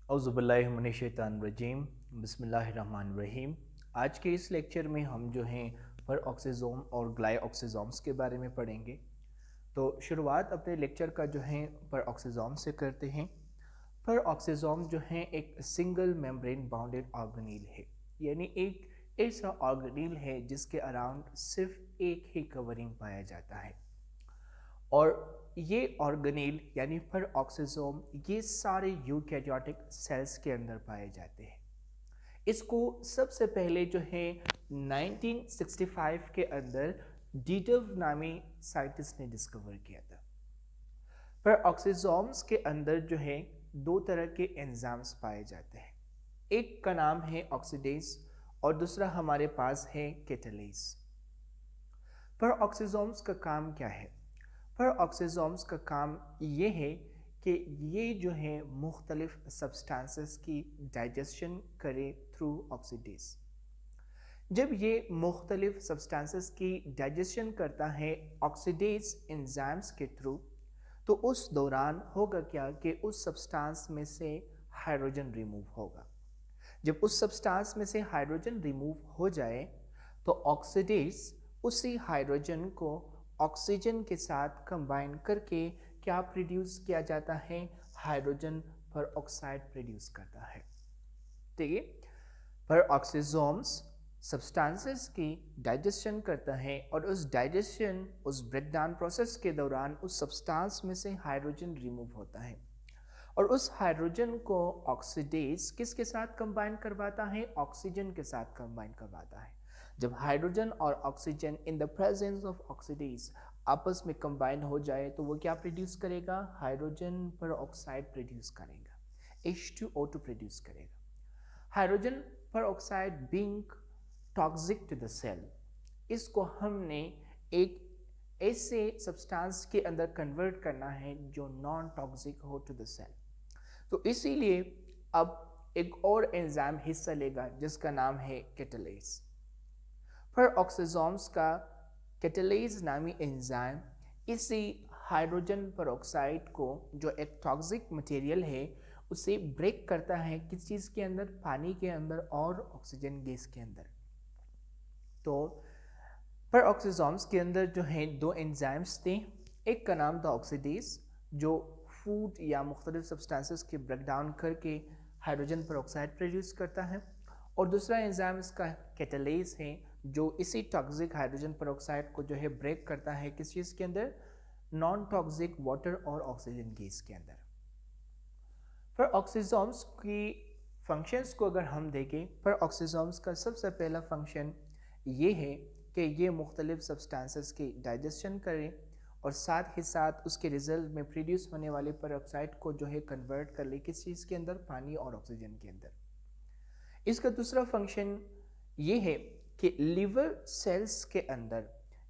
औज़ुबिल्लाहिमिनश्शैतानिर्रजीम बिस्मिल्लाहिर्रहमानिर्रहीम। आज के इस लेक्चर में हम जो हैं परऑक्सीज़ोम और ग्लाइऑक्सीज़ोम्स के बारे में पढ़ेंगे। तो शुरुआत अपने लेक्चर का जो है परऑक्सीज़ोम से करते हैं। परऑक्सीज़ोम जो है एक सिंगल मेम्ब्रेन बाउंडेड ऑर्गेनील है, यानी एक ऐसा ऑर्गेनील है जिसके अराउंड सिर्फ एक ही कवरिंग पाया जाता है। और ये ऑर्गेनेल यानी परऑक्सीज़ोम ये सारे यूकैरियोटिक सेल्स के अंदर पाए जाते हैं। इसको सबसे पहले जो है 1965 के अंदर डीटव नामी साइंटिस्ट ने डिस्कवर किया था। परऑक्सीज़ोम्स के अंदर जो है दो तरह के एंजाइम्स पाए जाते हैं। एक का नाम है ऑक्सीडेज और दूसरा हमारे पास है कैटालेज। परऑक्सीज़ोम्स का काम क्या है? परऑक्सीज़ोम्स का काम ये है कि ये जो है मुख्तलिफ सब्सटेंसेस की डाइजेशन करे थ्रू ऑक्सीडेज। जब ये मुख्तलिफ सब्सटेंसेस की डाइजेशन करता है ऑक्सीडेज एंजाइम्स के थ्रू, तो उस दौरान होगा क्या कि उस सब्सटेंस में से हाइड्रोजन रिमूव होगा। जब उस सब्सटेंस में से हाइड्रोजन रिमूव हो जाए तो ऑक्सीडेज उसी हाइड्रोजन को ऑक्सीजन के साथ कंबाइन करके क्या प्रोड्यूस किया जाता है? हाइड्रोजन पर ऑक्साइड प्रोड्यूस करता है। ठीक है, पर ऑक्सीजोम्स सब्सटेंसेस की डाइजेशन करता है और उस डाइजेशन उस ब्रेकडाउन प्रोसेस के दौरान उस सब्सटेंस में से हाइड्रोजन रिमूव होता है और उस हाइड्रोजन को ऑक्सीडेज किसके साथ कंबाइन करवाता है? ऑक्सीजन के साथ कंबाइन करवाता है। जब हाइड्रोजन और oxygen in the presence of oxidase आपस में कंबाइन हो जाए तो वो क्या प्रोड्यूस करेगा? हाइड्रोजन पर ऑक्साइड प्रोड्यूस करेगा, H2O2 प्रोड्यूस करेगा। Hydrogen peroxide being toxic to the cell, इसको हमने एक ऐसे सब्सटेंस के अंदर कन्वर्ट करना है जो नॉन टॉक्सिक हो टू द सेल। तो इसीलिए अब एक और एंजाइम हिस्सा लेगा जिसका नाम है कैटालेज। परऑक्सीजोम्स का कैटालेज नामी एंजाइम इसी हाइड्रोजन परऑक्साइड को जो एक टॉक्सिक मटेरियल है उसे ब्रेक करता है किस चीज़ के अंदर? पानी के अंदर और ऑक्सीजन गैस के अंदर। तो परऑक्सीजोम्स के अंदर जो है दो एंजाइम्स थे। एक का नाम था ऑक्सीडेज जो फूड या मुख्तलिफ सब्सटेंसेस के ब्रेकडाउन करके हाइड्रोजन परऑक्साइड प्रोड्यूस करता है और दूसरा एंजाइम इसका कैटालेज है जो इसी टॉक्सिक हाइड्रोजन परऑक्साइड को जो है ब्रेक करता है किस चीज़ के अंदर? नॉन टॉक्सिक वाटर और ऑक्सीजन गैस के अंदर। परऑक्सीजोम्स की फंक्शंस को अगर हम देखें, परऑक्सीजोम्स का सबसे पहला फंक्शन ये है कि ये मुख्तलिफ सब्सटेंसेस की डाइजेशन करें और साथ ही साथ उसके रिजल्ट में प्रोड्यूस होने वाले परऑक्साइड को जो है कन्वर्ट कर ले किस चीज़ के अंदर? पानी और ऑक्सीजन के अंदर। इसका दूसरा फंक्शन ये है कि लिवर सेल्स के अंदर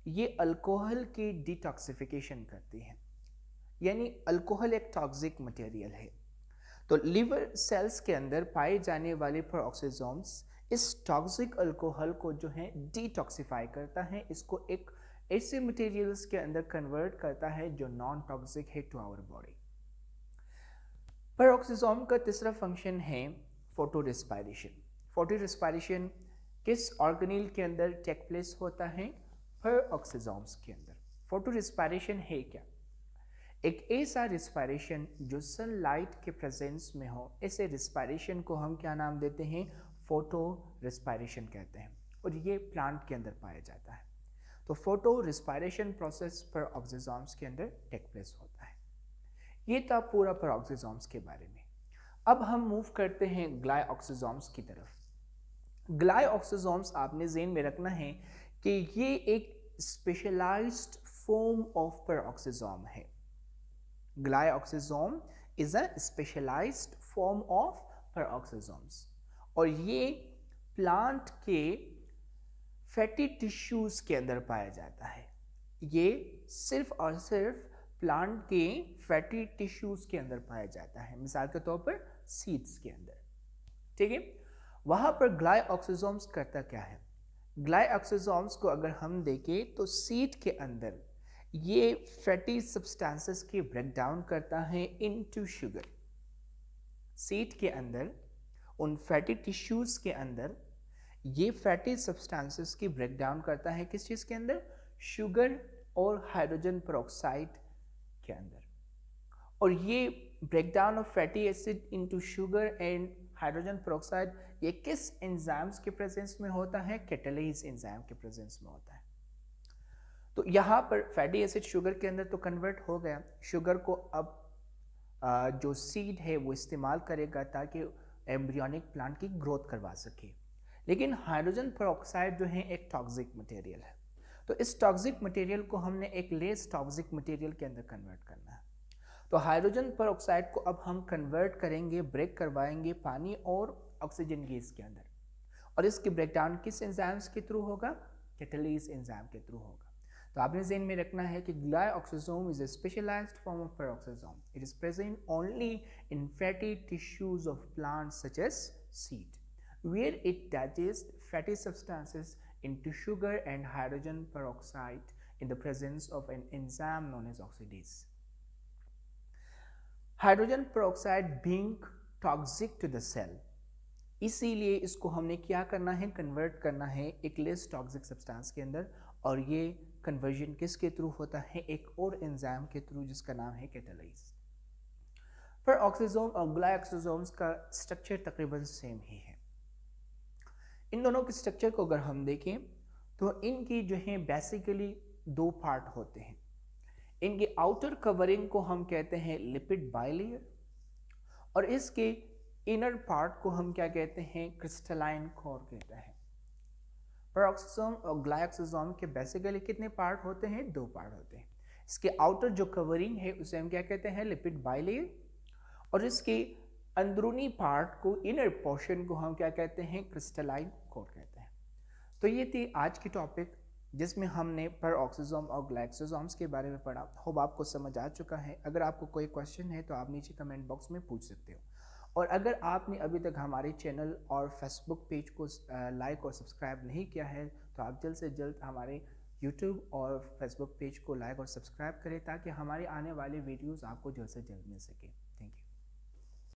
ये अल्कोहल की डिटॉक्सिफिकेशन करती हैं, यानी अल्कोहल एक टॉक्सिक मटेरियल है। तो लिवर सेल्स के अंदर पाए जाने वाले परऑक्सीजोम्स इस टॉक्सिक अल्कोहल को जो है डिटॉक्सिफाई करता है, इसको एक ऐसे मटेरियल्स के अंदर कन्वर्ट करता है जो नॉन टॉक्सिक है टू आवर बॉडी। परऑक्सीजोम का तीसरा फंक्शन है फोटो रेस्पायरेशन। फोटो रेस्पायरेशन किस ऑर्गेनील के अंदर टेक प्लेस होता है? परऑक्सीजोम्स के अंदर। फोटो रेस्पायरेशन है क्या? एक ऐसा रिस्पायरेशन जो सनलाइट के प्रेजेंस में हो, ऐसे रिस्पायरेशन को हम क्या नाम देते हैं? फोटो रिस्पायरेशन कहते हैं और ये प्लांट के अंदर पाया जाता है। तो फोटो रिस्पायरेशन प्रोसेस परऑक्सीजोम्स के अंदर टेक प्लेस होता है। ये था पूरा परऑक्सीजोम्स के बारे में। अब हम मूव करते हैं ग्लाइऑक्सीजोम्स की तरफ। ग्लाइऑक्सीजोम्स आपने ज़हन में रखना है कि ये एक स्पेशलाइज्ड फॉर्म ऑफ परऑक्सीजोम है। Glyoxysome is a specialised form of peroxisomes और ये प्लांट के फैटी टिश्यूज के अंदर पाया जाता है। ये सिर्फ और सिर्फ प्लांट के फैटी टिश्यूज के अंदर पाया जाता है, मिसाल के तौर पर सीड्स के अंदर। ठीक है, वहां पर ग्लाइऑक्सीजोम्स करता क्या है? ग्लाइऑक्सीजोम्स को अगर हम देखें तो सीड के अंदर ये फैटी सब्सटेंसेस की ब्रेकडाउन करता है इनटू शुगर। सीड के अंदर, उन फैटी टिश्यूज़ के अंदर ये फैटी सब्सटेंसेस की ब्रेकडाउन करता है किस चीज़ के अंदर? शुगर और हाइड्रोजन पेरोक्साइड के अंदर। और ये breakdown of fatty acid into sugar and hydrogen peroxide ये किस एंजाइम्स के प्रेजेंस में होता है? कैटालेज एंजाइम के प्रेजेंस में होता है। तो यहाँ पर फैटी एसिड शुगर के अंदर तो कन्वर्ट हो गया, शुगर को अब जो सीड है वो इस्तेमाल करेगा ताकि एम्ब्रियोनिक प्लांट की ग्रोथ करवा सके। लेकिन हाइड्रोजन पेरोक्साइड जो है एक टॉक्सिक मटेरियल है, तो इस टॉक्सिक मटेरियल को हमने एक लेस टॉक्सिक मटेरियल के अंदर कन्वर्ट करना है। तो हाइड्रोजन पेरोक्साइड को अब हम कन्वर्ट करेंगे, ब्रेक करवाएंगे पानी और ऑक्सीजन गैस के अंदर, और इसकी ब्रेकडाउन किस एंजाइम्स के थ्रू होगा? कैटालेज एंजाइम के थ्रू होगा। तो आपने ज़हन में रखना है कि glyoxysome is a specialised form of peroxisome. It is present only in fatty tissues of plants such as seed, where it digests fatty substances into sugar and hydrogen peroxide in the presence of an enzyme known as oxidase. Hydrogen peroxide being toxic to the cell, इसीलिए इसको हमने क्या करना है? Convert करना है एक less toxic substance के अंदर, और ये कन्वर्जन किसके थ्रू होता है? एक और एंजाइम के थ्रू जिसका नाम है कैटालेज। पेरोक्सोसोम और ग्लाइऑक्सोसोम्स का स्ट्रक्चर तकरीबन सेम ही है। इन दोनों के स्ट्रक्चर को अगर हम देखें तो इनकी जो है बेसिकली दो पार्ट होते हैं। इनकी आउटर कवरिंग को हम कहते हैं लिपिड बाइलेयर, और इसके इनर पार्ट को हम क्या कहते हैं? क्रिस्टलाइन कोर कहते हैं। पेरोक्सोसोम और ग्लाइऑक्सोसोम के बेसिकली कितने पार्ट होते हैं? दो पार्ट होते हैं। इसके आउटर जो कवरिंग है उसे हम क्या कहते हैं? लिपिड बाइलेयर, और इसके अंदरूनी पार्ट को, इनर पोर्शन को हम क्या कहते हैं? क्रिस्टलाइन कोर कहते हैं। तो ये थी आज की टॉपिक जिसमें हमने पेरोक्सोसोम और ग्लाइऑक्सोसोम्स के बारे में पढ़ा। होप आपको समझ आ चुका है। अगर आपको कोई क्वेश्चन है तो आप नीचे कमेंट बॉक्स में पूछ सकते हो, और अगर आपने अभी तक हमारे चैनल और फेसबुक पेज को लाइक और सब्सक्राइब नहीं किया है तो आप जल्द से जल्द हमारे यूट्यूब और फेसबुक पेज को लाइक और सब्सक्राइब करें ताकि हमारे आने वाले वीडियोस आपको जल्द से जल्द मिल सके।